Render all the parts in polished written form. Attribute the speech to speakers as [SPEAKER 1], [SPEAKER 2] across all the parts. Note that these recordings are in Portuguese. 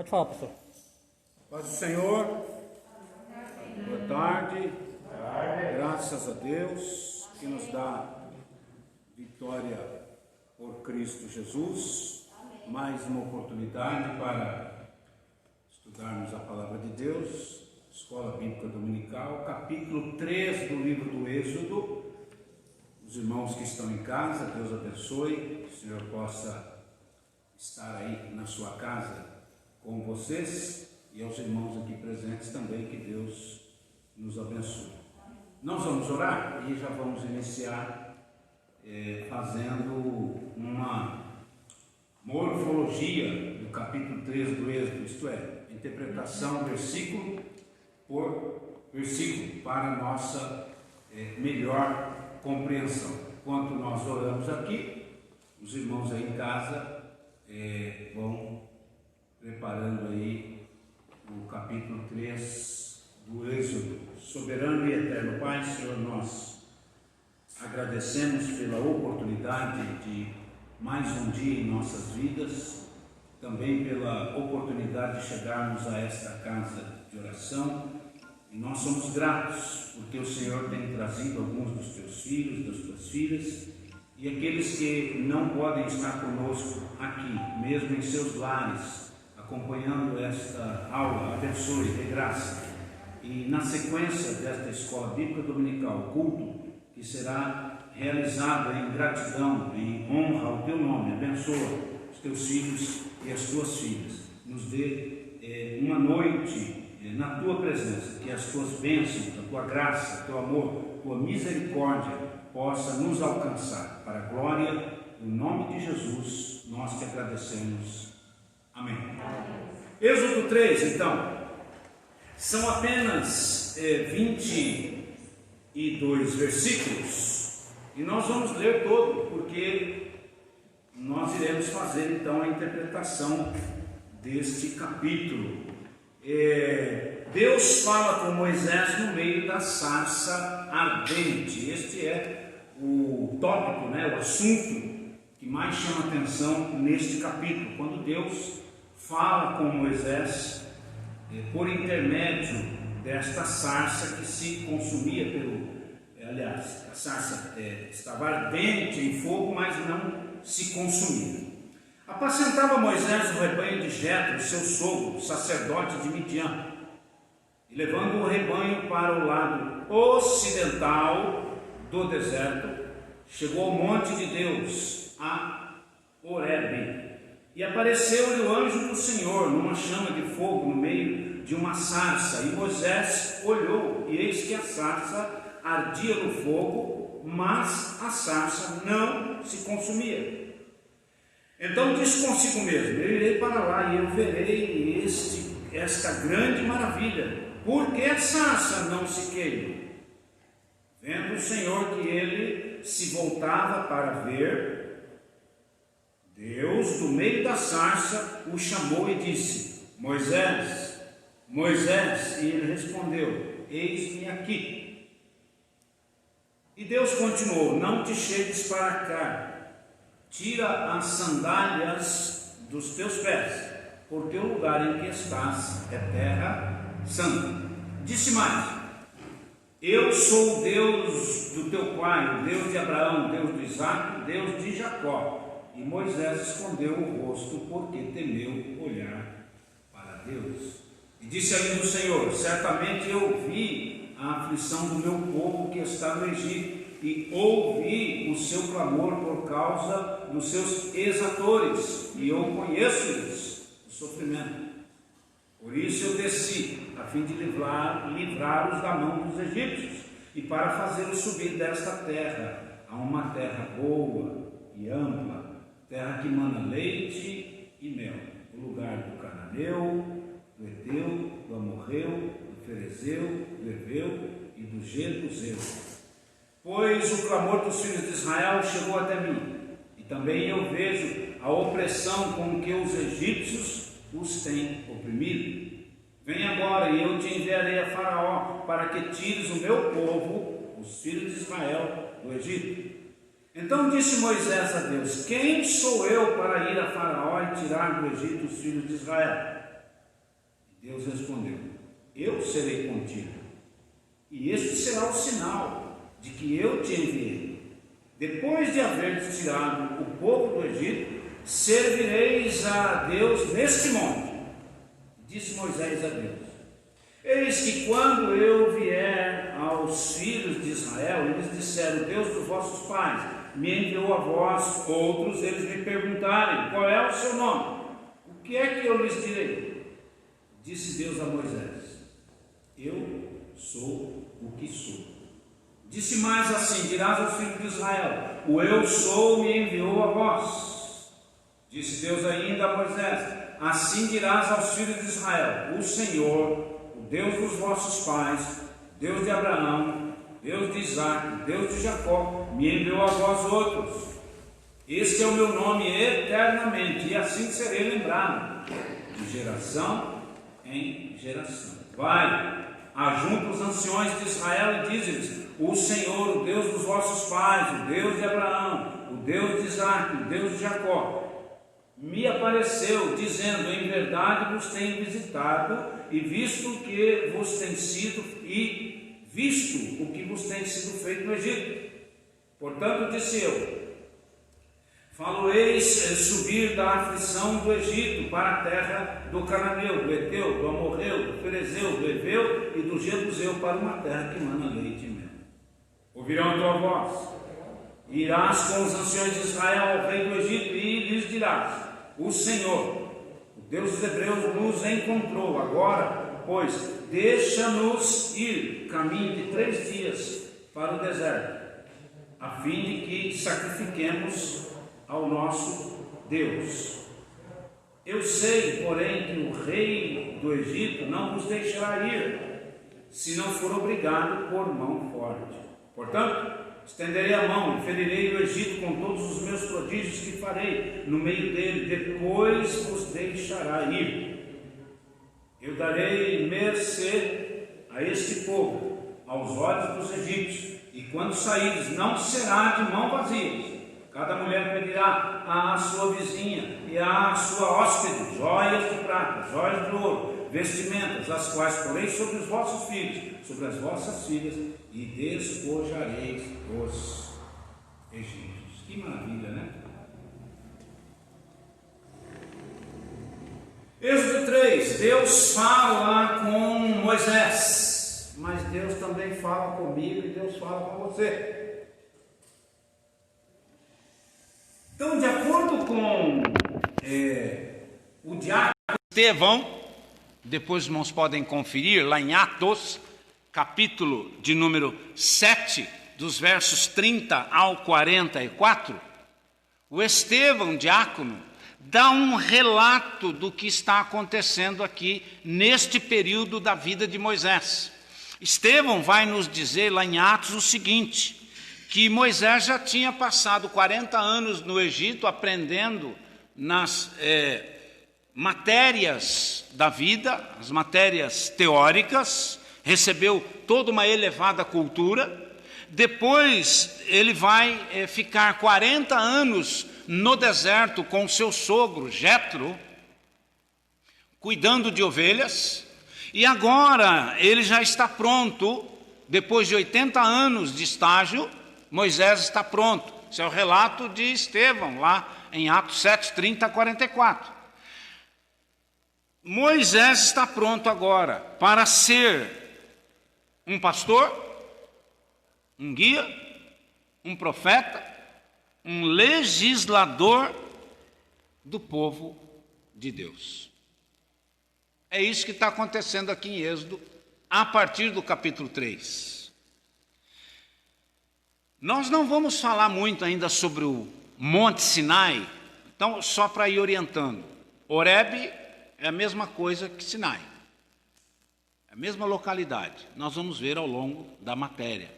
[SPEAKER 1] Pode falar, pastor.
[SPEAKER 2] Paz do Senhor. Boa tarde. Graças a Deus que nos dá vitória por Cristo Jesus. Mais uma oportunidade para estudarmos a palavra de Deus. Escola Bíblica Dominical, capítulo 3 do livro do Êxodo. Os irmãos que estão em casa, Deus abençoe. Que o Senhor possa estar aí na sua casa com vocês, e aos irmãos aqui presentes também, que Deus nos abençoe. Nós vamos orar e já vamos iniciar fazendo uma morfologia do capítulo 3 do Êxodo, isto é, interpretação versículo por versículo, para nossa melhor compreensão. Enquanto nós oramos aqui, os irmãos aí em casa vão preparando aí o capítulo 3 do Êxodo. Soberano e eterno Pai, Senhor, nós agradecemos pela oportunidade de mais um dia em nossas vidas, também pela oportunidade de chegarmos a esta casa de oração, e nós somos gratos porque o Senhor tem trazido alguns dos teus filhos, das tuas filhas, e aqueles que não podem estar conosco aqui, mesmo em seus lares, acompanhando esta aula, abençoe, dê graça. E na sequência desta escola bíblica dominical, culto que será realizado em gratidão, em honra ao teu nome, abençoa os teus filhos e as tuas filhas. Nos dê uma noite na tua presença, que as tuas bênçãos, a tua graça, o teu amor, a tua misericórdia possa nos alcançar. Para a glória do nome de Jesus, nós te agradecemos. Amém. Êxodo 3, então, são apenas 22 versículos, e nós vamos ler todo, porque nós iremos fazer então a interpretação deste capítulo. Deus fala com Moisés no meio da sarça ardente. Este é o tópico, o assunto que mais chama atenção neste capítulo, quando Deus fala com Moisés por intermédio desta sarça que se consumia aliás, a sarça estava ardente em fogo, mas não se consumia. Apacentava Moisés o rebanho de Jetro, seu sogro, sacerdote de Midian, e levando o rebanho para o lado ocidental do deserto, chegou ao monte de Deus, a Horebe, e apareceu-lhe o anjo do Senhor numa chama de fogo no meio de uma sarça, e Moisés olhou, e eis que a sarça ardia no fogo, mas a sarça não se consumia. Então disse consigo mesmo: eu irei para lá e eu verei esta grande maravilha, porque a sarça não se queima. Vendo o Senhor que ele se voltava para ver, Deus, do meio da sarça, o chamou e disse: Moisés, Moisés, e ele respondeu: eis-me aqui. E Deus continuou: não te chegues para cá, tira as sandálias dos teus pés, porque o lugar em que estás é terra santa. Disse mais: eu sou o Deus do teu pai, o Deus de Abraão, o Deus de Isaque, o Deus de Jacó. E Moisés escondeu o rosto, porque temeu olhar para Deus. E disse ainda o Senhor: certamente eu vi a aflição do meu povo que está no Egito, e ouvi o seu clamor por causa dos seus exatores, e eu conheço-lhes o sofrimento. Por isso eu desci, a fim de livrá-los da mão dos egípcios, e para fazê-los subir desta terra a uma terra boa e ampla, terra que mana leite e mel, o lugar do cananeu, do Eteu, do Amorreu, do Ferezeu, do Heveu e do Jebuseu. Pois o clamor dos filhos de Israel chegou até mim, e também eu vejo a opressão com que os egípcios os têm oprimido. Vem agora e eu te enviarei a Faraó, para que tires o meu povo, os filhos de Israel, do Egito. Então disse Moisés a Deus: quem sou eu para ir a Faraó e tirar do Egito os filhos de Israel? Deus respondeu: eu serei contigo, e este será o sinal de que eu te enviei. Depois de haver tirado o povo do Egito, servireis a Deus neste monte. Disse Moisés a Deus: eis que quando eu vier aos filhos de Israel, eles disseram: Deus dos vossos pais me enviou a vós. Outros eles me perguntarem: qual é o seu nome? O que é que eu lhes direi? Disse Deus a Moisés: eu sou o que sou. Disse mais assim: dirás aos filhos de Israel: o eu sou me enviou a vós. Disse Deus ainda a Moisés: assim dirás aos filhos de Israel: o Senhor, o Deus dos vossos pais, Deus de Abraão, Deus de Isaque, Deus de Jacó, me enviou a vós outros. Este é o meu nome eternamente, e assim serei lembrado, de geração em geração. Vai, ajunta os anciões de Israel e diz-lhes: o Senhor, o Deus dos vossos pais, o Deus de Abraão, o Deus de Isaque, o Deus de Jacó, me apareceu, dizendo: em verdade vos tenho visitado, e visto o que vos tem sido, e visto o que vos tem sido feito no Egito. Portanto, disse eu: falo-eis subir da aflição do Egito para a terra do Cananeu, do Eteu, do Amorreu, do Ferezeu, do Heveu e do Jebuseu, para uma terra que mana leite e mel. Ouvirão a tua voz, irás com os anciões de Israel ao rei do Egito e lhes dirás: o Senhor, o Deus dos Hebreus, nos encontrou. Agora, pois, deixa-nos ir caminho de 3 dias para o deserto, a fim de que sacrifiquemos ao nosso Deus. Eu sei, porém, que o rei do Egito não vos deixará ir, se não for obrigado por mão forte. Portanto, estenderei a mão e ferirei o Egito com todos os meus prodígios que farei no meio dele, depois vos deixará ir. Eu darei mercê a este povo, aos olhos dos egípcios, e quando saíres, não será de mão vazia. Cada mulher pedirá à sua vizinha e à sua hóspede joias de prata, joias de ouro, vestimentas, as quais porei sobre os vossos filhos, sobre as vossas filhas, e despojareis os egípcios. Que maravilha, né? Êxodo 3, Deus fala com Moisés, mas Deus também fala comigo e Deus fala com você. Então, de acordo com o diácono Estevão, depois os irmãos podem conferir lá em Atos, capítulo de número 7, dos versos 30 ao 44, o Estevão, diácono, dá um relato do que está acontecendo aqui neste período da vida de Moisés. Estevão vai nos dizer lá em Atos o seguinte: que Moisés já tinha passado 40 anos no Egito aprendendo nas matérias da vida, as matérias teóricas, recebeu toda uma elevada cultura. Depois ele vai ficar 40 anos no deserto com seu sogro Jetro, cuidando de ovelhas, e agora ele já está pronto, depois de 80 anos de estágio, Moisés está pronto. Esse é o relato de Estevão, lá em Atos 7, 30 a 44. Moisés está pronto agora para ser um pastor, um guia, um profeta, um legislador do povo de Deus. É isso que está acontecendo aqui em Êxodo, a partir do capítulo 3. Nós não vamos falar muito ainda sobre o Monte Sinai, então só para ir orientando. Horebe é a mesma coisa que Sinai, é a mesma localidade. Nós vamos ver ao longo da matéria.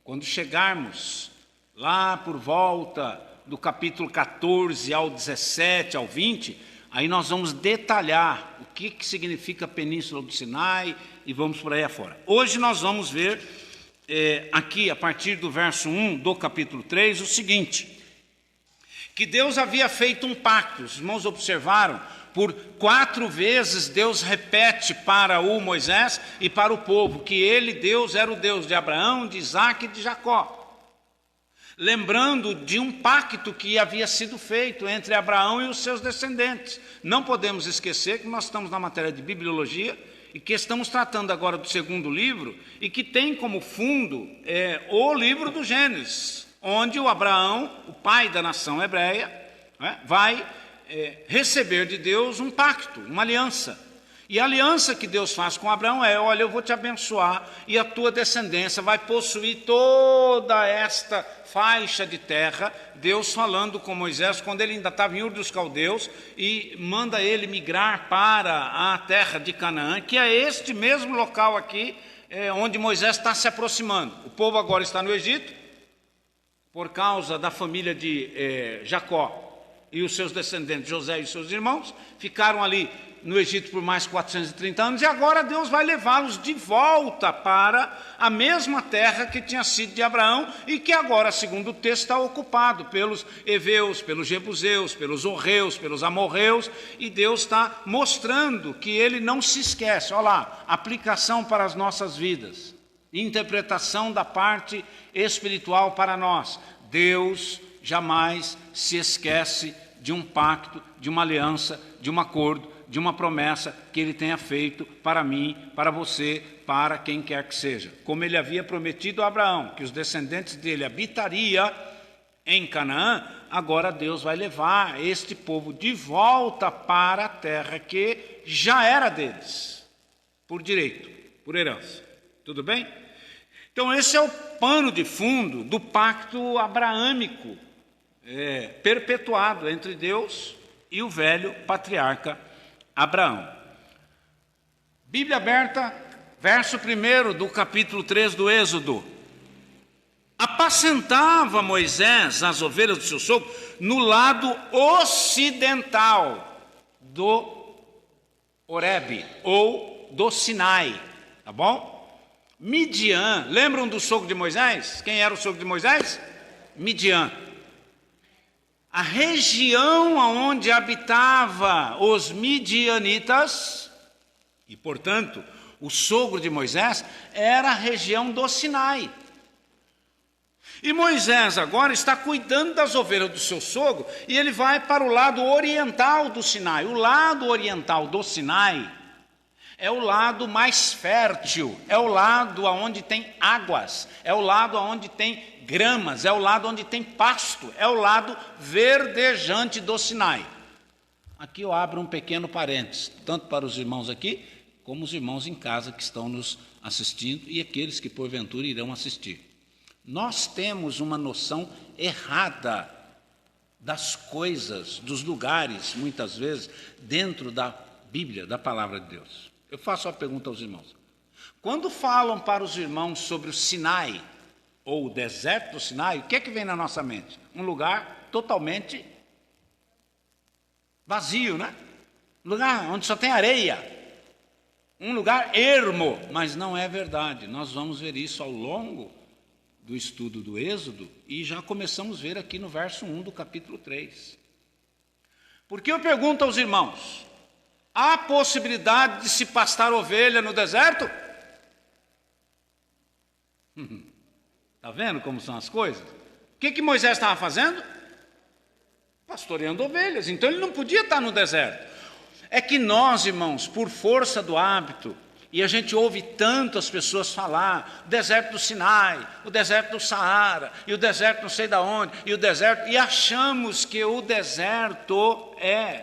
[SPEAKER 2] Quando chegarmos lá por volta do capítulo 14 ao 17, ao 20, aí nós vamos detalhar o que significa a Península do Sinai e vamos por aí afora. Hoje nós vamos ver aqui, a partir do verso 1 do capítulo 3, o seguinte: que Deus havia feito um pacto. Os irmãos observaram Por 4 vezes Deus repete para o Moisés e para o povo que ele, Deus, era o Deus de Abraão, de Isaque e de Jacó. Lembrando de um pacto que havia sido feito entre Abraão e os seus descendentes. Não podemos esquecer que nós estamos na matéria de bibliologia e que estamos tratando agora do 2º livro e que tem como fundo o livro do Gênesis, onde o Abraão, o pai da nação hebreia, vai receber de Deus um pacto, uma aliança. E a aliança que Deus faz com Abraão é: olha, eu vou te abençoar e a tua descendência vai possuir toda esta faixa de terra. Deus falando com Moisés quando ele ainda estava em Ur dos Caldeus e manda ele migrar para a terra de Canaã, que é este mesmo local aqui onde Moisés está se aproximando. O povo agora está no Egito por causa da família de Jacó e os seus descendentes, José e os seus irmãos, ficaram ali no Egito por mais 430 anos, e agora Deus vai levá-los de volta para a mesma terra que tinha sido de Abraão e que agora, segundo o texto, está ocupado pelos heveus, pelos jebuseus, pelos orreus, pelos amorreus, e Deus está mostrando que ele não se esquece. Olha lá, aplicação para as nossas vidas, interpretação da parte espiritual para nós. Deus jamais se esquece de um pacto, de uma aliança, de um acordo, de uma promessa que ele tenha feito para mim, para você, para quem quer que seja. Como ele havia prometido a Abraão, que os descendentes dele habitariam em Canaã, agora Deus vai levar este povo de volta para a terra que já era deles, por direito, por herança. Tudo bem? Então esse é o pano de fundo do pacto abraâmico, perpetuado entre Deus e o velho patriarca Abraão. Bíblia aberta, verso 1 do capítulo 3 do Êxodo. Apacentava Moisés as ovelhas do seu sogro no lado ocidental do Horebe, ou do Sinai, tá bom? Midian, lembram do sogro de Moisés? Quem era o sogro de Moisés? Midian. A região onde habitava os midianitas, e portanto o sogro de Moisés, era a região do Sinai. E Moisés agora está cuidando das ovelhas do seu sogro, e ele vai para o lado oriental do Sinai. O lado oriental do Sinai é o lado mais fértil, é o lado onde tem águas, é o lado onde tem gramas, é o lado onde tem pasto, é o lado verdejante do Sinai. Aqui eu abro um pequeno parênteses, tanto para os irmãos aqui, como os irmãos em casa que estão nos assistindo e aqueles que porventura irão assistir. Nós temos uma noção errada das coisas, dos lugares, muitas vezes, dentro da Bíblia, da Palavra de Deus. Eu faço uma pergunta aos irmãos. Quando falam para os irmãos sobre o Sinai, ou o deserto do Sinai, o que é que vem na nossa mente? Um lugar totalmente vazio, né? Um lugar onde só tem areia. Um lugar ermo, mas não é verdade. Nós vamos ver isso ao longo do estudo do Êxodo e já começamos a ver aqui no verso 1 do capítulo 3. Porque eu pergunto aos irmãos, há possibilidade de se pastar ovelha no deserto? Está vendo como são as coisas? O que Moisés estava fazendo? Pastoreando ovelhas. Então ele não podia estar no deserto. É que nós, irmãos, por força do hábito, e a gente ouve tanto as pessoas falar, o deserto do Sinai, o deserto do Saara, e o deserto não sei de onde, e o deserto, e achamos que o deserto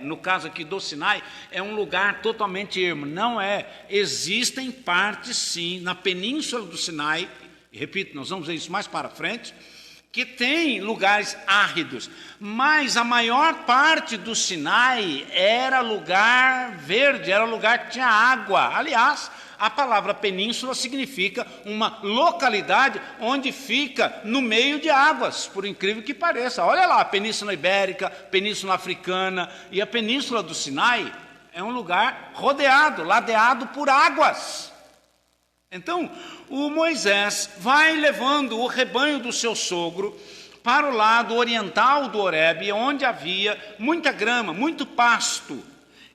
[SPEAKER 2] no caso aqui do Sinai, é um lugar totalmente ermo. Não é. Existem partes, sim, na península do Sinai, e repito, nós vamos ver isso mais para frente, que tem lugares áridos, mas a maior parte do Sinai era lugar verde, era lugar que tinha água. Aliás, a palavra península significa uma localidade onde fica no meio de águas, por incrível que pareça. Olha lá, a Península Ibérica, Península Africana e a Península do Sinai é um lugar rodeado, ladeado por águas. Então, o Moisés vai levando o rebanho do seu sogro para o lado oriental do Horebe, onde havia muita grama, muito pasto.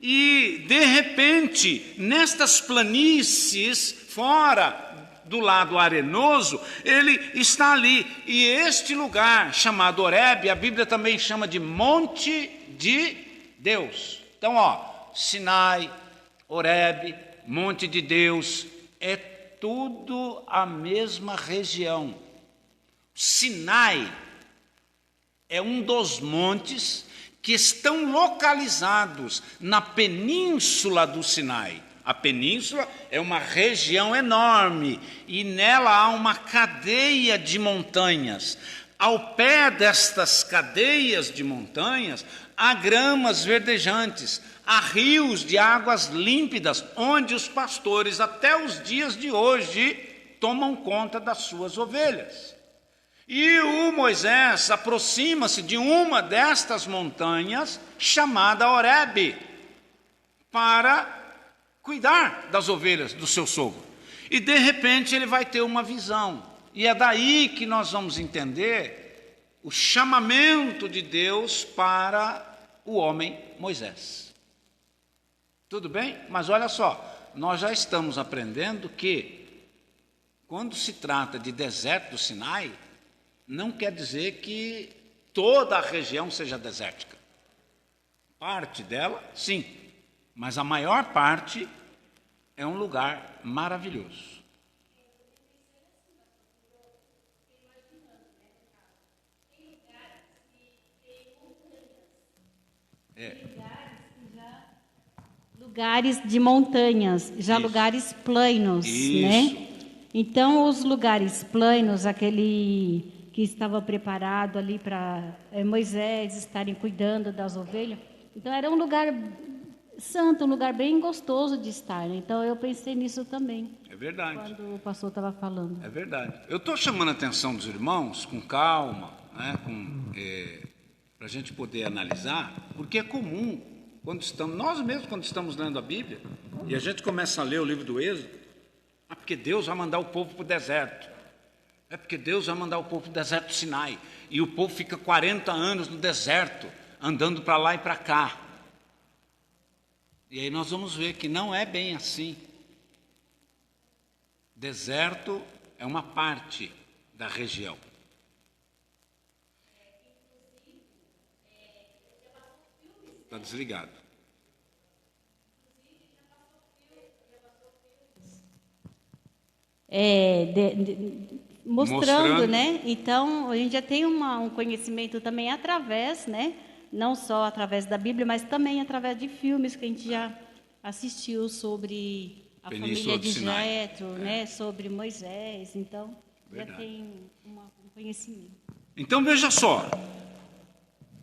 [SPEAKER 2] E, de repente, nestas planícies, fora do lado arenoso, ele está ali. E este lugar, chamado Horebe, a Bíblia também chama de Monte de Deus. Então, Sinai, Horebe, Monte de Deus, é tudo a mesma região. Sinai é um dos montes que estão localizados na península do Sinai. A península é uma região enorme e nela há uma cadeia de montanhas. Ao pé destas cadeias de montanhas, há gramas verdejantes, há rios de águas límpidas, onde os pastores, até os dias de hoje, tomam conta das suas ovelhas. E o Moisés aproxima-se de uma destas montanhas, chamada Horebe, para cuidar das ovelhas do seu sogro. E de repente ele vai ter uma visão. E é daí que nós vamos entender o chamamento de Deus para o homem Moisés. Tudo bem? Mas olha só, nós já estamos aprendendo que quando se trata de deserto do Sinai, não quer dizer que toda a região seja desértica. Parte dela, sim, mas a maior parte é um lugar maravilhoso.
[SPEAKER 1] Lugares de montanhas, já
[SPEAKER 2] Isso.
[SPEAKER 1] Lugares planos, né? Então, os lugares planos, aquele que estava preparado ali para Moisés estarem cuidando das ovelhas, então era um lugar santo, um lugar bem gostoso de estar, né? Então eu pensei nisso também.
[SPEAKER 2] É verdade.
[SPEAKER 1] Quando o pastor estava falando.
[SPEAKER 2] É verdade. Eu estou chamando a atenção dos irmãos com calma, né, para a gente poder analisar, porque é comum, nós mesmos quando estamos lendo a Bíblia, e a gente começa a ler o livro do Êxodo, porque Deus vai mandar o povo para o deserto. É porque Deus vai mandar o povo para o deserto do Sinai. E o povo fica 40 anos no deserto, andando para lá e para cá. E aí nós vamos ver que não é bem assim. Deserto é uma parte da região. Está desligado.
[SPEAKER 1] Mostrando, né? Então, a gente já tem um conhecimento também através, né? Não só através da Bíblia, mas também através de filmes que a gente já assistiu sobre a família de Jetro, né? Sobre Moisés. Então, já tem um conhecimento.
[SPEAKER 2] Então, veja só.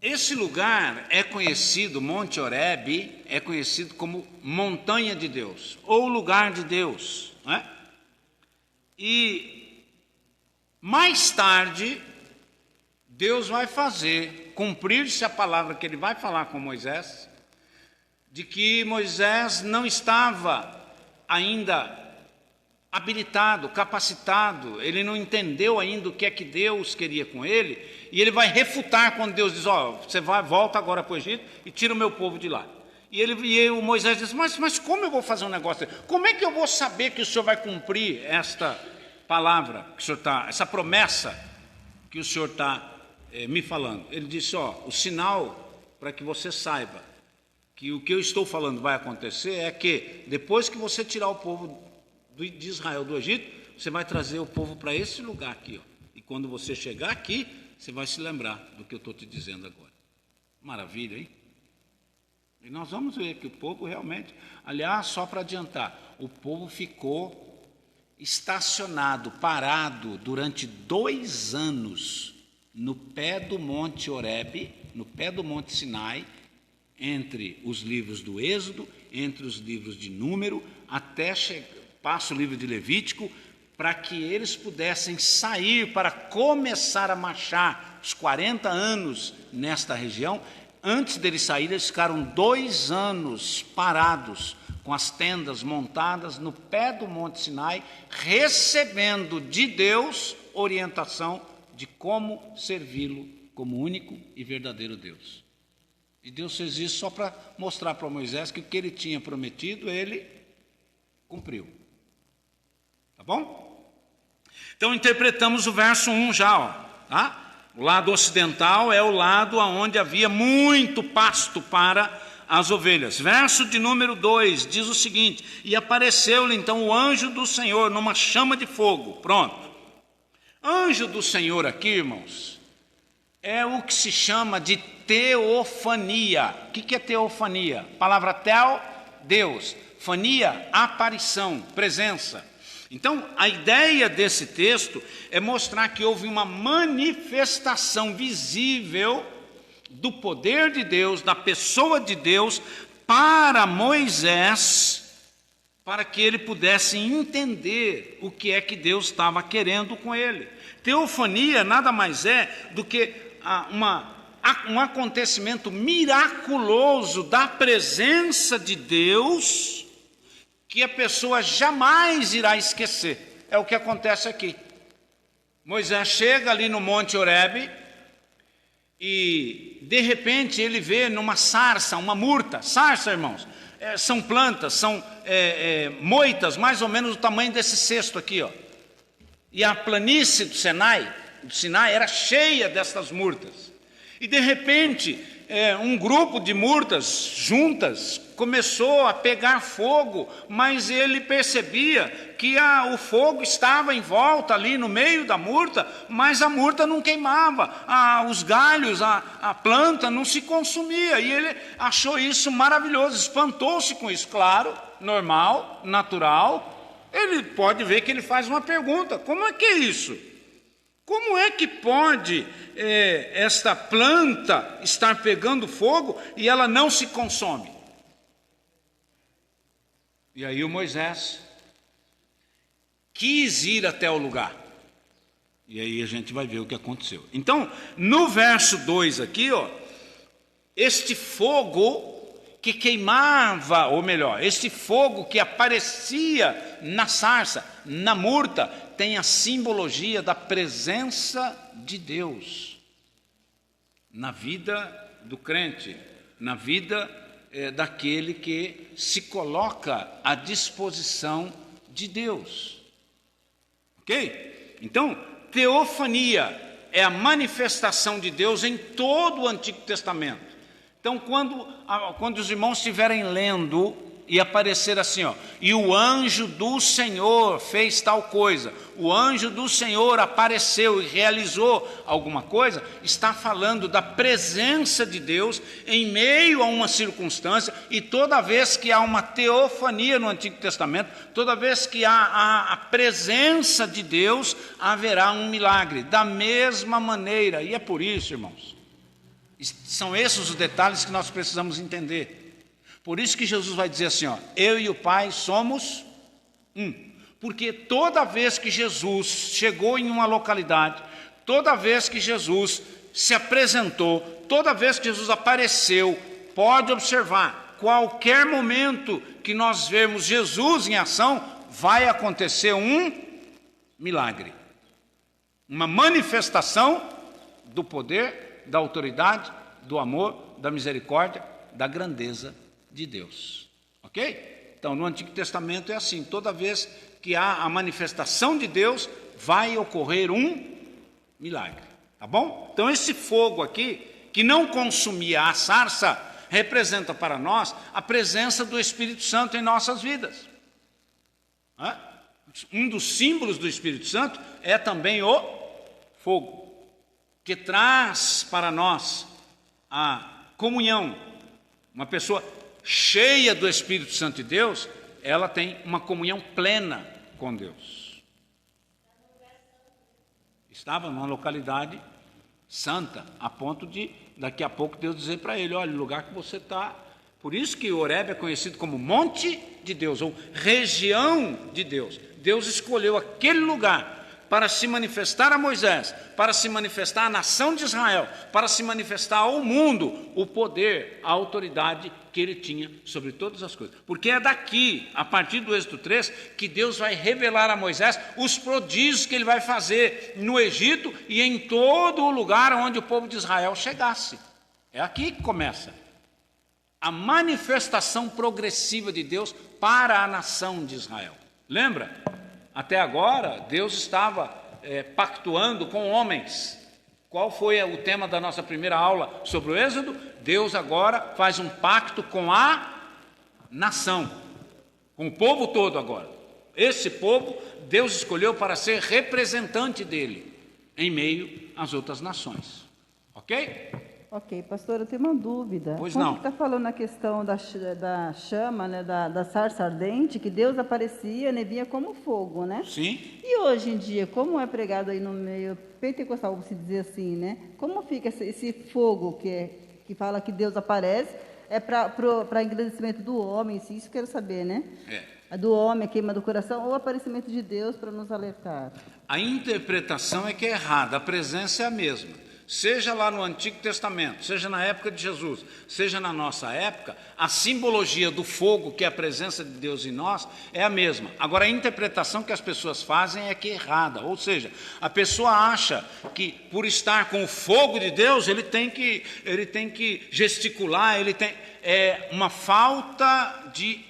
[SPEAKER 2] Esse lugar é conhecido, Monte Horebe, é conhecido como Montanha de Deus, ou Lugar de Deus, né? E mais tarde, Deus vai fazer cumprir-se a palavra que ele vai falar com Moisés, de que Moisés não estava ainda habilitado, capacitado, ele não entendeu ainda o que é que Deus queria com ele, e ele vai refutar quando Deus diz, você volta agora para o Egito e tira o meu povo de lá. E o Moisés diz, mas como eu vou fazer um negócio? Como é que eu vou saber que o Senhor vai cumprir esta palavra, que o Senhor essa promessa que o Senhor está me falando? Ele disse, o sinal para que você saiba que o que eu estou falando vai acontecer é que depois que você tirar o povo de Israel do Egito, você vai trazer o povo para esse lugar aqui, e quando você chegar aqui, você vai se lembrar do que eu estou te dizendo agora. Maravilha, hein? E nós vamos ver que o povo realmente, aliás, só para adiantar, o povo ficou estacionado, parado durante 2 anos no pé do Monte Horebe, no pé do Monte Sinai, entre os livros do Êxodo, entre os livros de Número, até passa o livro de Levítico, para que eles pudessem sair para começar a marchar os 40 anos nesta região. Antes deles saírem, eles ficaram 2 anos parados, com as tendas montadas no pé do Monte Sinai, recebendo de Deus orientação de como servi-lo como único e verdadeiro Deus. E Deus fez isso só para mostrar para Moisés que o que ele tinha prometido, ele cumpriu. Tá bom? Então interpretamos o verso 1 já, ó, tá? O lado ocidental é o lado onde havia muito pasto para as ovelhas. Verso de número 2 diz o seguinte: e apareceu-lhe então o anjo do Senhor numa chama de fogo. Pronto. Anjo do Senhor aqui, irmãos, é o que se chama de teofania. O que é teofania? Palavra tel, Deus. Fania, aparição, presença. Então, a ideia desse texto é mostrar que houve uma manifestação visível do poder de Deus, da pessoa de Deus, para Moisés, para que ele pudesse entender o que é que Deus estava querendo com ele. Teofania nada mais é do que um acontecimento miraculoso da presença de Deus, que a pessoa jamais irá esquecer. É o que acontece aqui. Moisés chega ali no Monte Horebe e, de repente, ele vê numa sarça, uma murta. Sarça, irmãos, são plantas, são moitas, mais ou menos do tamanho desse cesto aqui, ó. E a planície do Sinai era cheia dessas murtas. E, de repente, um grupo de murtas juntas começou a pegar fogo, mas ele percebia que o fogo estava em volta ali no meio da murta, mas a murta não queimava, os galhos, a planta não se consumia, e ele achou isso maravilhoso, espantou-se com isso. Claro, normal, natural, ele pode ver que ele faz uma pergunta: como é que é isso? Como é que pode esta planta estar pegando fogo e ela não se consome? E aí o Moisés quis ir até o lugar. E aí a gente vai ver o que aconteceu. Então, no verso 2 aqui, ó, este fogo que queimava, ou melhor, este fogo que aparecia na sarça, na murta, tem a simbologia da presença de Deus na vida do crente, na vida daquele que se coloca à disposição de Deus. Ok? Então, teofania é a manifestação de Deus em todo o Antigo Testamento. Então, quando os irmãos estiverem lendo e aparecer assim, ó, e o anjo do Senhor fez tal coisa, o anjo do Senhor apareceu e realizou alguma coisa, está falando da presença de Deus em meio a uma circunstância. E toda vez que há uma teofania no Antigo Testamento, toda vez que há a presença de Deus, haverá um milagre, da mesma maneira. E é por isso, irmãos, são esses os detalhes que nós precisamos entender. Por isso que Jesus vai dizer assim, ó, eu e o Pai somos um. Porque toda vez que Jesus chegou em uma localidade, toda vez que Jesus se apresentou, toda vez que Jesus apareceu, pode observar, qualquer momento que nós vemos Jesus em ação, vai acontecer um milagre. Uma manifestação do poder, da autoridade, do amor, da misericórdia, da grandeza de Deus. Ok? Então, no Antigo Testamento é assim, toda vez que há a manifestação de Deus, vai ocorrer um milagre. Tá bom? Então, esse fogo aqui, que não consumia a sarça, representa para nós a presença do Espírito Santo em nossas vidas. Um dos símbolos do Espírito Santo é também o fogo, que traz para nós a comunhão. Uma pessoa cheia do Espírito Santo de Deus, ela tem uma comunhão plena com Deus. Estava numa localidade santa, a ponto de, daqui a pouco, Deus dizer para ele, olha, o lugar que você está. Por isso que Horebe é conhecido como Monte de Deus, ou região de Deus. Deus escolheu aquele lugar para se manifestar a Moisés, para se manifestar à nação de Israel, para se manifestar ao mundo o poder, a autoridade que ele tinha sobre todas as coisas. Porque é daqui, a partir do Êxodo 3, que Deus vai revelar a Moisés os prodígios que ele vai fazer no Egito e em todo o lugar onde o povo de Israel chegasse. É aqui que começa.
[SPEAKER 3] a manifestação progressiva de Deus para a nação de Israel. Lembra? Até agora, Deus estava pactuando com homens. Qual foi o tema da nossa primeira aula sobre o Êxodo? Deus agora faz um pacto com a nação, com o povo todo agora. Esse povo, Deus escolheu para ser representante dele em meio às outras nações. Ok?
[SPEAKER 4] Ok, pastor, eu tenho uma dúvida.
[SPEAKER 3] Pois
[SPEAKER 4] Quando
[SPEAKER 3] não.
[SPEAKER 4] está falando a questão da chama, né, da sarça ardente, que Deus aparecia, né, vinha como fogo, né?
[SPEAKER 3] Sim.
[SPEAKER 4] E hoje em dia, como é pregado aí no meio pentecostal, vamos dizer assim, né? Como fica esse fogo que fala que Deus aparece? É para engrandecimento do homem, isso eu quero saber, né? É do homem, a queima do coração, ou o aparecimento de Deus para nos alertar?
[SPEAKER 3] A interpretação é que é errada, a presença é a mesma. Seja lá no Antigo Testamento, seja na época de Jesus, seja na nossa época, a simbologia do fogo, que é a presença de Deus em nós, é a mesma. Agora, a interpretação que as pessoas fazem é que é errada. Ou seja, a pessoa acha que por estar com o fogo de Deus, ele tem que gesticular, é uma falta de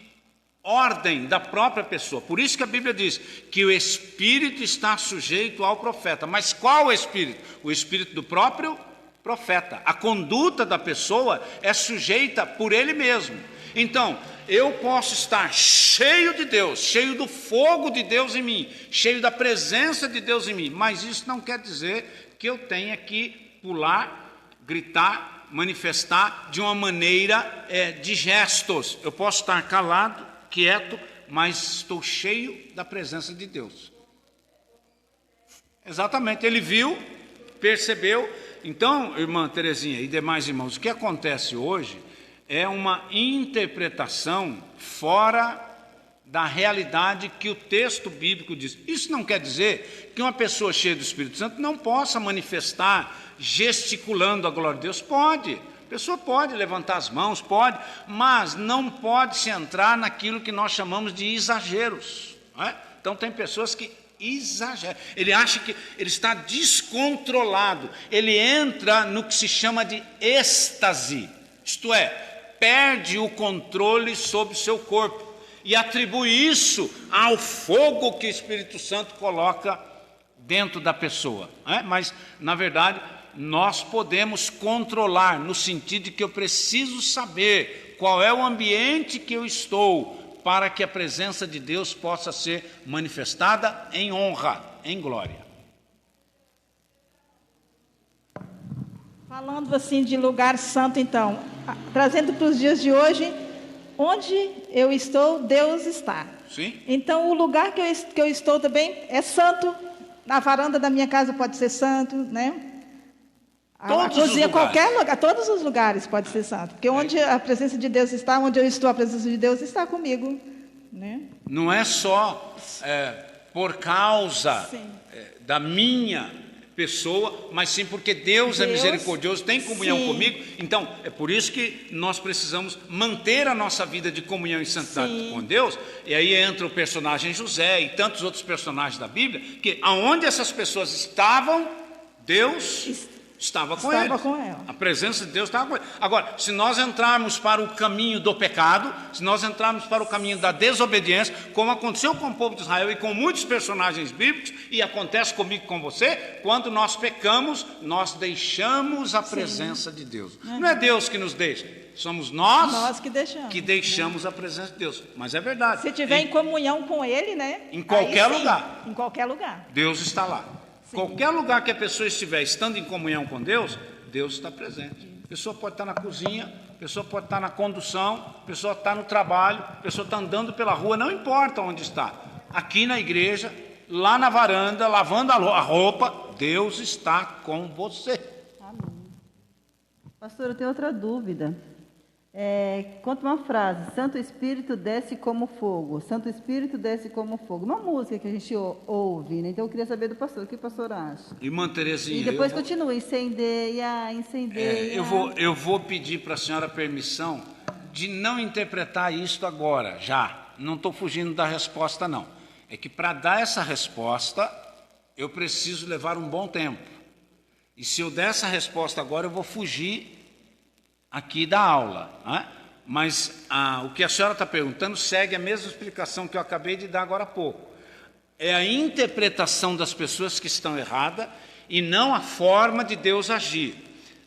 [SPEAKER 3] ordem da própria pessoa. Por isso que a Bíblia diz que o espírito está sujeito ao profeta. Mas qual espírito? O espírito do próprio profeta. A conduta da pessoa é sujeita por ele mesmo. Então, eu posso estar cheio de Deus, cheio do fogo de Deus em mim, cheio da presença de Deus em mim, mas isso não quer dizer que eu tenha que pular, gritar, manifestar de uma maneira de gestos. Eu posso estar calado, quieto, mas estou cheio da presença de Deus. Exatamente, ele viu, percebeu. Então, irmã Terezinha e demais irmãos, o que acontece hoje é uma interpretação fora da realidade que o texto bíblico diz. Isso não quer dizer que uma pessoa cheia do Espírito Santo não possa manifestar gesticulando a glória de Deus. Pode. A pessoa pode levantar as mãos, pode, mas não pode se entrar naquilo que nós chamamos de exageros. Não é? Então tem pessoas que exageram. Ele acha que ele está descontrolado. Ele entra no que se chama de êxtase. Isto é, perde o controle sobre o seu corpo e atribui isso ao fogo que o Espírito Santo coloca dentro da pessoa. Não é? Mas, na verdade, nós podemos controlar, no sentido de que eu preciso saber qual é o ambiente que eu estou, para que a presença de Deus possa ser manifestada em honra, em glória.
[SPEAKER 5] Falando assim de lugar santo, então, trazendo para os dias de hoje, onde eu estou, Deus está.
[SPEAKER 3] Sim.
[SPEAKER 5] Então, o lugar que eu estou também é santo. Na varanda da minha casa pode ser santo, né? A cozinha, qualquer lugar, todos os lugares pode ser santo, porque onde a presença de Deus está, onde eu estou, a presença de Deus está comigo, né?
[SPEAKER 3] Não é só por causa da minha pessoa, mas sim porque Deus é misericordioso, tem comunhão comigo. Então, é por isso que nós precisamos manter a nossa vida de comunhão e santidade com Deus. E aí entra o personagem José e tantos outros personagens da Bíblia, que aonde essas pessoas estavam, Deus estava com ele. A presença de Deus estava com ele. Agora, se nós entrarmos para o caminho do pecado, se nós entrarmos para o caminho da desobediência, como aconteceu com o povo de Israel e com muitos personagens bíblicos, e acontece comigo e com você, quando nós pecamos, nós deixamos a presença de Deus. Não é Deus que nos deixa, somos nós que deixamos a presença de Deus. Mas é verdade.
[SPEAKER 5] Se tiver em comunhão com Ele, né?
[SPEAKER 3] Em qualquer lugar.
[SPEAKER 5] Em qualquer lugar.
[SPEAKER 3] Deus está lá. Qualquer lugar que a pessoa estiver estando em comunhão com Deus, Deus está presente. A pessoa pode estar na cozinha, a pessoa pode estar na condução, a pessoa está no trabalho, a pessoa está andando pela rua, não importa onde está. Aqui na igreja, lá na varanda, lavando a roupa, Deus está com você.
[SPEAKER 4] Amém. Pastor, eu tenho outra dúvida. Conta uma frase: Santo Espírito desce como fogo. Santo Espírito desce como fogo. Uma música que a gente ouve, né? Então eu queria saber do pastor, o que o pastor acha?
[SPEAKER 3] Irmã Terezinha,
[SPEAKER 4] e depois continua: incendeia.
[SPEAKER 3] Eu vou pedir para a senhora permissão de não interpretar isto agora, já. Não estou fugindo da resposta, não. É que para dar essa resposta, eu preciso levar um bom tempo. E se eu der essa resposta agora, eu vou fugir aqui da aula, né? Mas o que a senhora está perguntando segue a mesma explicação que eu acabei de dar agora há pouco. É a interpretação das pessoas que estão errada e não a forma de Deus agir.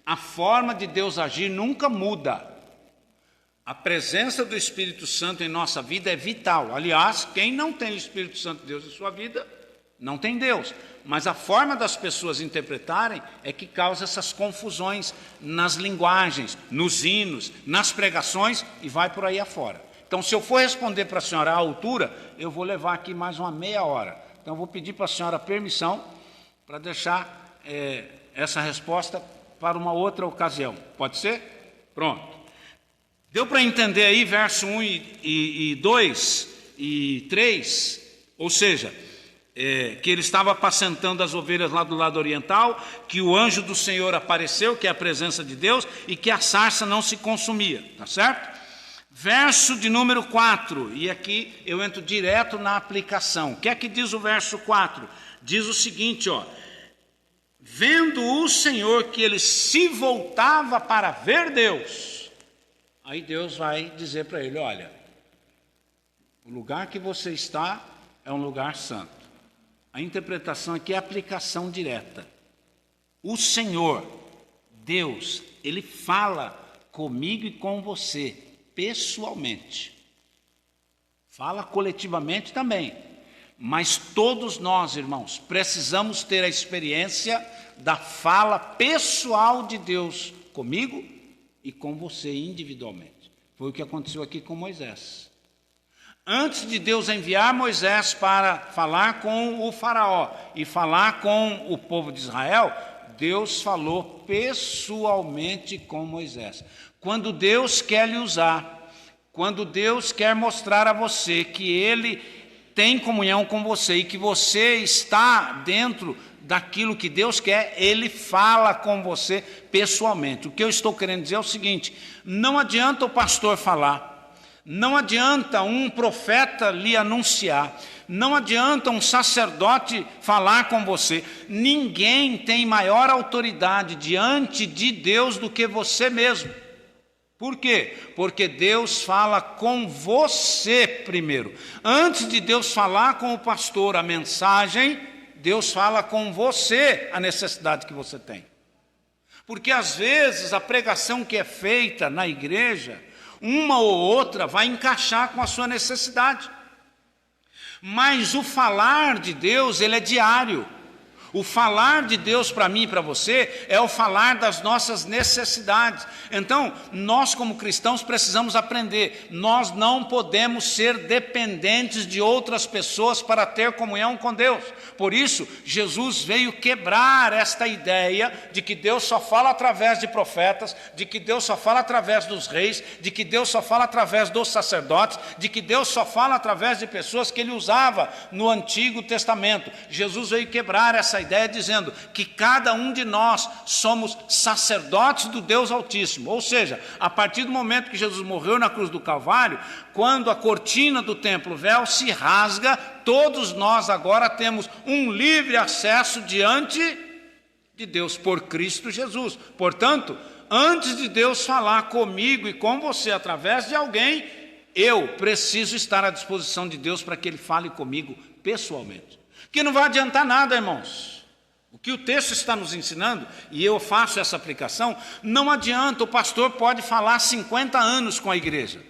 [SPEAKER 3] A forma de Deus agir nunca muda. A presença do Espírito Santo em nossa vida é vital. Aliás, quem não tem o Espírito Santo de Deus em sua vida, não tem Deus. Mas a forma das pessoas interpretarem é que causa essas confusões nas linguagens, nos hinos, nas pregações e vai por aí afora. Então, se eu for responder para a senhora à altura, eu vou levar aqui mais uma meia hora. Então, eu vou pedir para a senhora permissão para deixar essa resposta para uma outra ocasião. Pode ser? Pronto. Deu para entender aí verso 1 e 2 e 3? Ou seja, que ele estava apacentando as ovelhas lá do lado oriental, que o anjo do Senhor apareceu, que é a presença de Deus, e que a sarça não se consumia. Tá certo? Verso de número 4, e aqui eu entro direto na aplicação. O que é que diz o verso 4? Diz o seguinte, ó: vendo o Senhor que ele se voltava para ver Deus, aí Deus vai dizer para ele: olha, o lugar que você está é um lugar santo. A interpretação aqui é a aplicação direta. O Senhor, Deus, ele fala comigo e com você, pessoalmente. Fala coletivamente também. Mas todos nós, irmãos, precisamos ter a experiência da fala pessoal de Deus comigo e com você individualmente. Foi o que aconteceu aqui com Moisés. Antes de Deus enviar Moisés para falar com o faraó e falar com o povo de Israel, Deus falou pessoalmente com Moisés. Quando Deus quer lhe usar, quando Deus quer mostrar a você que Ele tem comunhão com você e que você está dentro daquilo que Deus quer, Ele fala com você pessoalmente. O que eu estou querendo dizer é o seguinte: não adianta o pastor falar, não adianta um profeta lhe anunciar, não adianta um sacerdote falar com você. Ninguém tem maior autoridade diante de Deus do que você mesmo. Por quê? Porque Deus fala com você primeiro. Antes de Deus falar com o pastor a mensagem, Deus fala com você a necessidade que você tem. Porque às vezes a pregação que é feita na igreja, uma ou outra vai encaixar com a sua necessidade. Mas o falar de Deus, ele é diário. O falar de Deus para mim e para você é o falar das nossas necessidades. Então, nós como cristãos precisamos aprender. Nós não podemos ser dependentes de outras pessoas para ter comunhão com Deus. Por isso, Jesus veio quebrar esta ideia de que Deus só fala através de profetas, de que Deus só fala através dos reis, de que Deus só fala através dos sacerdotes, de que Deus só fala através de pessoas que Ele usava no Antigo Testamento. Jesus veio quebrar essa ideia dizendo que cada um de nós somos sacerdotes do Deus Altíssimo. Ou seja, a partir do momento que Jesus morreu na cruz do Calvário, quando a cortina do templo, o véu, se rasga, todos nós agora temos um livre acesso diante de Deus por Cristo Jesus. Portanto, antes de Deus falar comigo e com você através de alguém, eu preciso estar à disposição de Deus para que Ele fale comigo pessoalmente. Que não vai adiantar nada, irmãos. O que o texto está nos ensinando, e eu faço essa aplicação, não adianta, o pastor pode falar 50 anos com a igreja.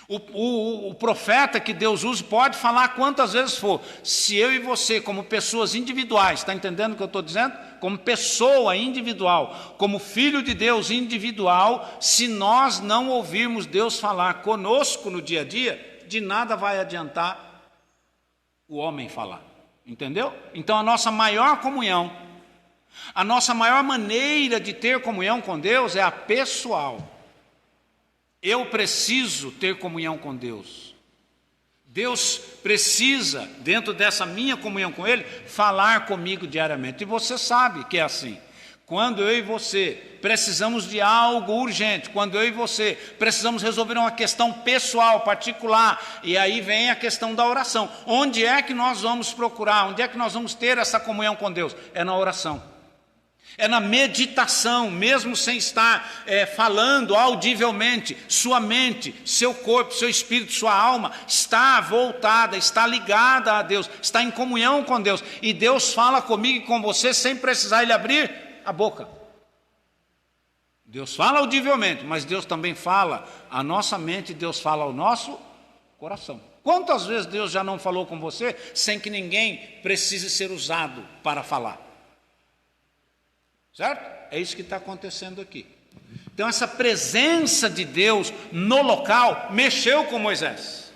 [SPEAKER 3] O profeta que Deus usa pode falar quantas vezes for. Se eu e você, como pessoas individuais, está entendendo o que eu estou dizendo? Como pessoa individual, como filho de Deus individual, se nós não ouvirmos Deus falar conosco no dia a dia, de nada vai adiantar o homem falar. Entendeu? Então a nossa maior comunhão, a nossa maior maneira de ter comunhão com Deus é a pessoal. Eu preciso ter comunhão com Deus. Deus precisa, dentro dessa minha comunhão com Ele, falar comigo diariamente. E você sabe que é assim. Quando eu e você precisamos de algo urgente, quando eu e você precisamos resolver uma questão pessoal, particular, e aí vem a questão da oração. Onde é que nós vamos procurar? Onde é que nós vamos ter essa comunhão com Deus? É na oração. É na meditação, mesmo sem estar falando audivelmente, sua mente, seu corpo, seu espírito, sua alma está voltada, está ligada a Deus, está em comunhão com Deus. E Deus fala comigo e com você sem precisar Ele abrir a boca. Deus fala audivelmente, mas Deus também fala à nossa mente, Deus fala ao nosso coração. Quantas vezes Deus já não falou com você sem que ninguém precise ser usado para falar? Certo? É isso que está acontecendo aqui. Então essa presença de Deus no local mexeu com Moisés.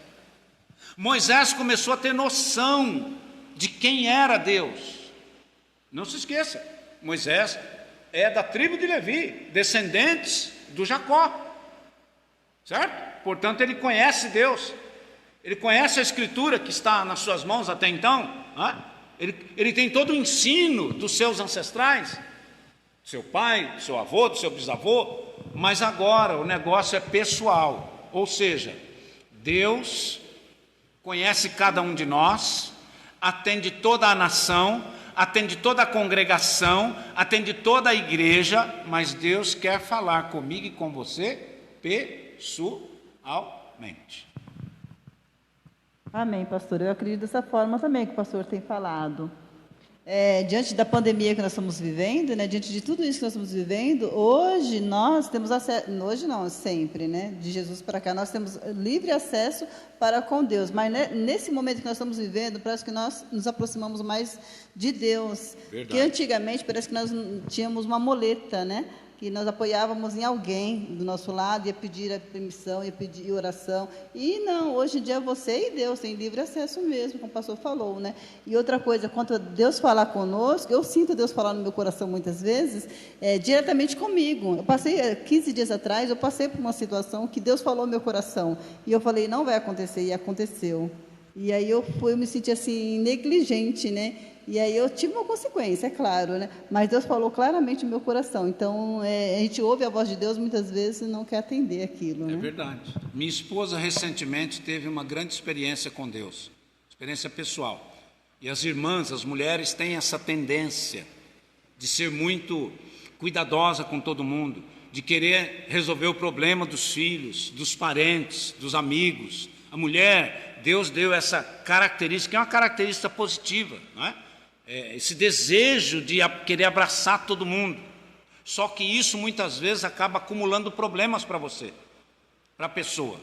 [SPEAKER 3] Moisés começou a ter noção de quem era Deus. Não se esqueça, Moisés é da tribo de Levi, descendentes do Jacó. Certo? Portanto, ele conhece Deus. Ele conhece a Escritura que está nas suas mãos até então. Ele tem todo o ensino dos seus ancestrais. Seu pai, do seu avô, do seu bisavô, mas agora o negócio é pessoal, ou seja, Deus conhece cada um de nós, atende toda a nação, atende toda a congregação, atende toda a igreja, mas Deus quer falar comigo e com você pessoalmente.
[SPEAKER 4] Amém, pastor. Eu acredito dessa forma também que o pastor tem falado. Diante da pandemia que nós estamos vivendo, né, diante de tudo isso que nós estamos vivendo, hoje nós temos acesso, hoje não, sempre, né, de Jesus para cá, nós temos livre acesso para com Deus, mas nesse momento que nós estamos vivendo, parece que nós nos aproximamos mais de Deus. Verdade. Que antigamente parece que nós tínhamos uma muleta, né, que nós apoiávamos em alguém do nosso lado, ia pedir a permissão, ia pedir oração, e não, hoje em dia você e Deus têm livre acesso mesmo, como o pastor falou, né? E outra coisa, quando Deus falar conosco, eu sinto Deus falar no meu coração muitas vezes, diretamente comigo. Eu passei, 15 dias atrás, eu passei por uma situação que Deus falou no meu coração, e eu falei, não vai acontecer, e aconteceu. E aí eu me senti assim, negligente, né? E aí eu tive uma consequência, é claro, né? Mas Deus falou claramente no meu coração. Então, a gente ouve a voz de Deus muitas vezes e não quer atender aquilo. Né?
[SPEAKER 3] É verdade. Minha esposa recentemente teve uma grande experiência com Deus, experiência pessoal. E as irmãs, as mulheres, têm essa tendência de ser muito cuidadosa com todo mundo, de querer resolver o problema dos filhos, dos parentes, dos amigos. A mulher, Deus deu essa característica, que é uma característica positiva, não é? Esse desejo de querer abraçar todo mundo. Só que isso muitas vezes acaba acumulando problemas para você, para a pessoa.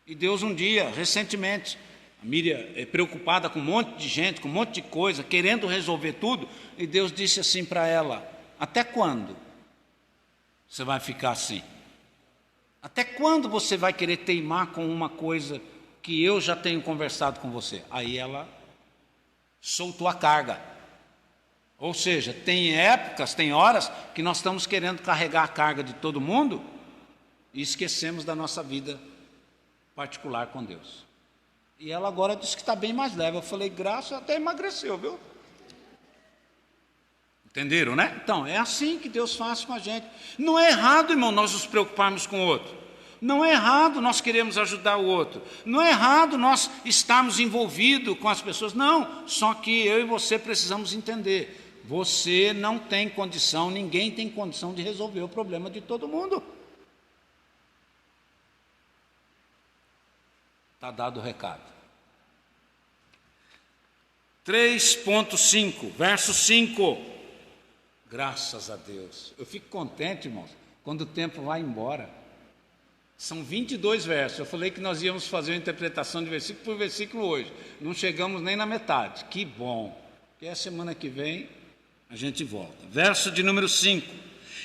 [SPEAKER 3] E Deus um dia, recentemente, a Miriam preocupada com um monte de gente, com um monte de coisa, querendo resolver tudo, e Deus disse assim para ela, até quando você vai ficar assim? Até quando você vai querer teimar com uma coisa que eu já tenho conversado com você? Aí ela soltou a carga. Ou seja, tem épocas, tem horas que nós estamos querendo carregar a carga de todo mundo e esquecemos da nossa vida particular com Deus. E ela agora disse que está bem mais leve. Eu falei, graça, até emagreceu, viu? Entenderam, né? Então, é assim que Deus faz com a gente. Não é errado, irmão, nós nos preocuparmos com o outro. Não é errado nós queremos ajudar o outro. Não é errado nós estarmos envolvidos com as pessoas. Não, só que eu e você precisamos entender. Você não tem condição, ninguém tem condição de resolver o problema de todo mundo. Está dado o recado. 3.5, verso 5. Graças a Deus. Eu fico contente, irmãos, quando o tempo vai embora. São 22 versos. Eu falei que nós íamos fazer uma interpretação de versículo por versículo hoje. Não chegamos nem na metade. Que bom. Porque a semana que vem a gente volta. Verso de número 5.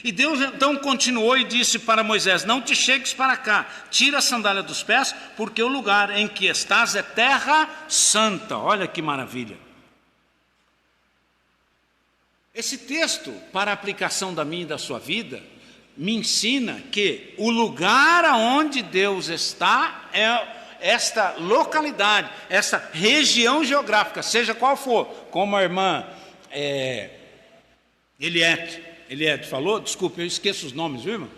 [SPEAKER 3] E Deus então continuou e disse para Moisés, não te chegues para cá, tira a sandália dos pés, porque o lugar em que estás é terra santa. Olha que maravilha. Esse texto, para a aplicação da minha e da sua vida, me ensina que o lugar aonde Deus está é esta localidade, essa região geográfica, seja qual for, como a irmã Eliette falou, desculpe, eu esqueço os nomes, viu, irmão?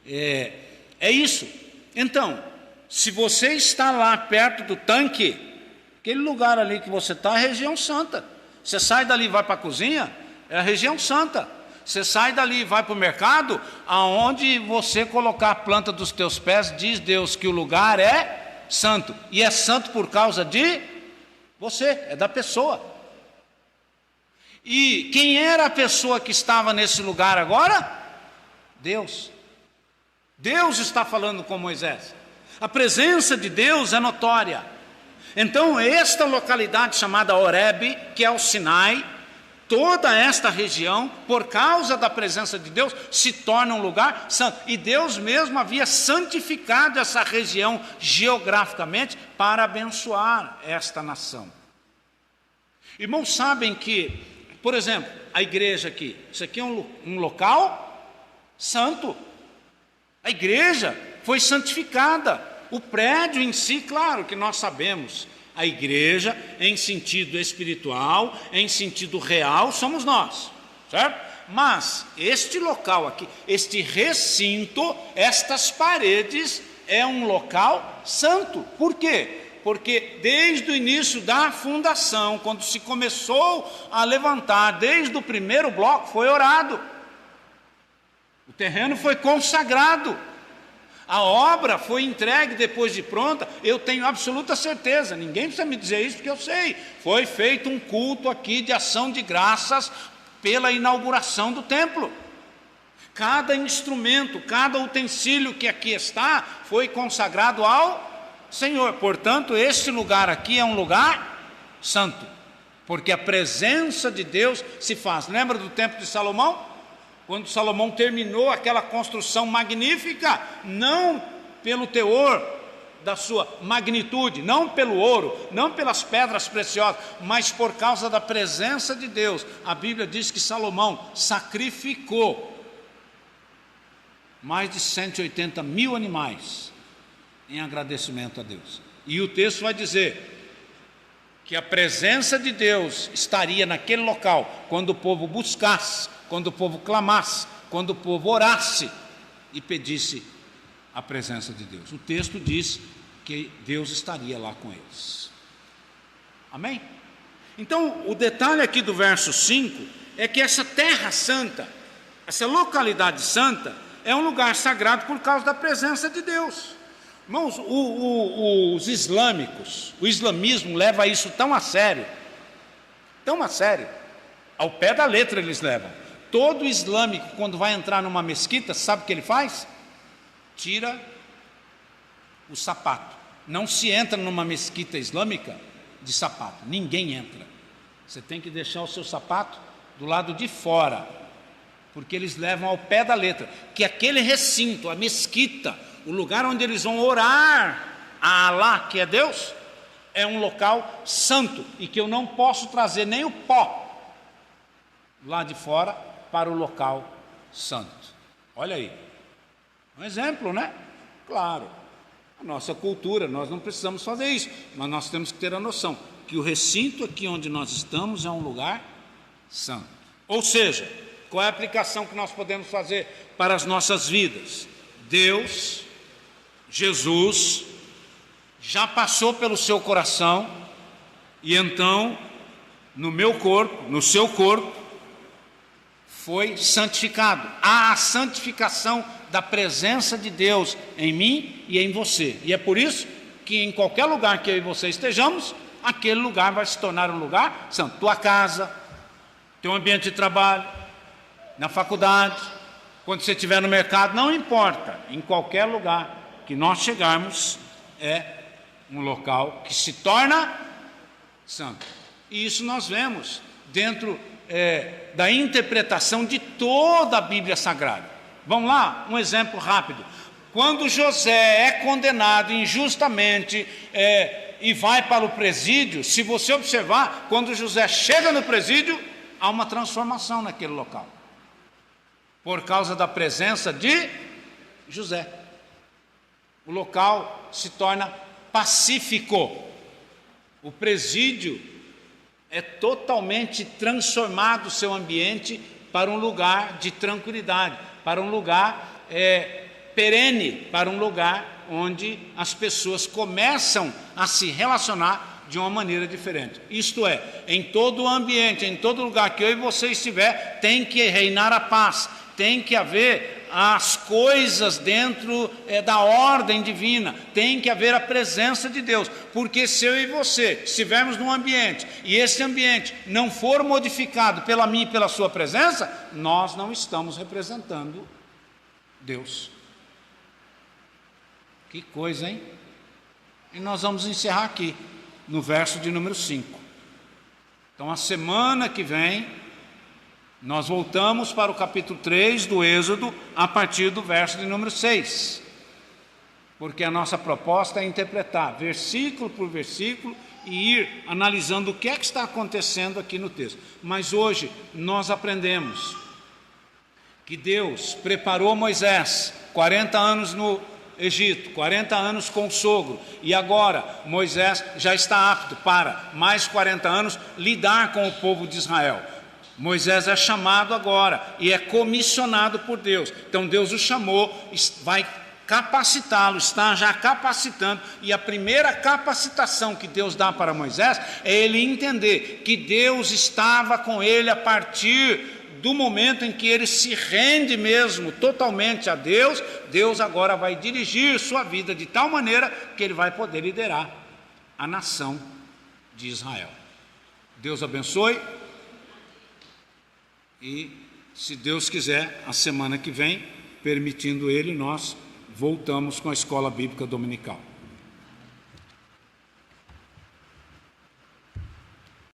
[SPEAKER 3] É isso. Então, se você está lá perto do tanque, aquele lugar ali que você está é a região santa. Você sai dali e vai para a cozinha, é a região santa. Você sai dali e vai para o mercado, aonde você colocar a planta dos teus pés, diz Deus que o lugar é santo. E é santo por causa de você, é da pessoa. E quem era a pessoa que estava nesse lugar agora? Deus. Deus está falando com Moisés. A presença de Deus é notória. Então, esta localidade chamada Horebe, que é o Sinai, toda esta região, por causa da presença de Deus, se torna um lugar santo. E Deus mesmo havia santificado essa região geograficamente para abençoar esta nação. Irmãos, sabem que, por exemplo, a igreja aqui, isso aqui é um local santo. A igreja foi santificada. O prédio em si, claro que nós sabemos, a igreja em sentido espiritual, em sentido real, somos nós, certo? Mas este local aqui, este recinto, estas paredes, é um local santo. Por quê? Porque desde o início da fundação, quando se começou a levantar, desde o primeiro bloco, foi orado. O terreno foi consagrado. A obra foi entregue depois de pronta, eu tenho absoluta certeza, ninguém precisa me dizer isso porque eu sei. Foi feito um culto aqui de ação de graças pela inauguração do templo. Cada instrumento, cada utensílio que aqui está, foi consagrado ao Senhor. Portanto, este lugar aqui é um lugar santo, porque a presença de Deus se faz. Lembra do templo de Salomão? Quando Salomão terminou aquela construção magnífica, não pelo teor da sua magnitude, não pelo ouro, não pelas pedras preciosas, mas por causa da presença de Deus. A Bíblia diz que Salomão sacrificou mais de 180 mil animais em agradecimento a Deus. E o texto vai dizer que a presença de Deus estaria naquele local quando o povo buscasse, quando o povo clamasse, quando o povo orasse e pedisse a presença de Deus. O texto diz que Deus estaria lá com eles. Amém? Então, o detalhe aqui do verso 5 é que essa terra santa, essa localidade santa, é um lugar sagrado por causa da presença de Deus. Irmãos, os islâmicos, o islamismo leva isso tão a sério, ao pé da letra eles levam. Todo islâmico, quando vai entrar numa mesquita, sabe o que ele faz? Tira o sapato. Não se entra numa mesquita islâmica de sapato, ninguém entra. Você tem que deixar o seu sapato do lado de fora, porque eles levam ao pé da letra, que aquele recinto, a mesquita, o lugar onde eles vão orar a Alá, que é Deus, é um local santo, e que eu não posso trazer nem o pó lá de fora para o local santo. Olha aí, um exemplo, né? Claro, a nossa cultura, nós não precisamos fazer isso, mas nós temos que ter a noção que o recinto aqui onde nós estamos é um lugar santo. Ou seja, qual é a aplicação que nós podemos fazer para as nossas vidas? Deus, Jesus, já passou pelo seu coração, e então, no meu corpo, no seu corpo, foi santificado. Há a santificação da presença de Deus em mim e em você. E é por isso que em qualquer lugar que eu e você estejamos, aquele lugar vai se tornar um lugar santo. Tua casa, teu ambiente de trabalho, na faculdade, quando você estiver no mercado, não importa. Em qualquer lugar que nós chegarmos, é um local que se torna santo. E isso nós vemos dentro da interpretação de toda a Bíblia Sagrada. Vamos lá, um exemplo rápido. Quando José é condenado injustamente e vai para o presídio, se você observar, quando José chega no presídio, há uma transformação naquele local, por causa da presença de José. O local se torna pacífico. O presídio é totalmente transformado o seu ambiente para um lugar de tranquilidade, para um lugar perene, para um lugar onde as pessoas começam a se relacionar de uma maneira diferente. Isto é, em todo o ambiente, em todo lugar que eu e você estiver, tem que reinar a paz, tem que haver as coisas dentro da ordem divina, tem que haver a presença de Deus, porque se eu e você estivermos num ambiente e esse ambiente não for modificado pela minha e pela sua presença, nós não estamos representando Deus. Que coisa, hein? E nós vamos encerrar aqui, no verso de número 5. Então, a semana que vem, nós voltamos para o capítulo 3 do Êxodo, a partir do verso de número 6. Porque a nossa proposta é interpretar versículo por versículo e ir analisando o que é que está acontecendo aqui no texto. Mas hoje nós aprendemos que Deus preparou Moisés 40 anos no Egito, 40 anos com o sogro, e agora Moisés já está apto para mais 40 anos lidar com o povo de Israel. Moisés é chamado agora e é comissionado por Deus. Então Deus o chamou, vai capacitá-lo, está já capacitando, e a primeira capacitação que Deus dá para Moisés é ele entender que Deus estava com ele a partir do momento em que ele se rende mesmo totalmente a Deus. Deus agora vai dirigir sua vida de tal maneira que ele vai poder liderar a nação de Israel. Deus abençoe. E, se Deus quiser, a semana que vem, permitindo Ele, nós voltamos com a Escola Bíblica Dominical.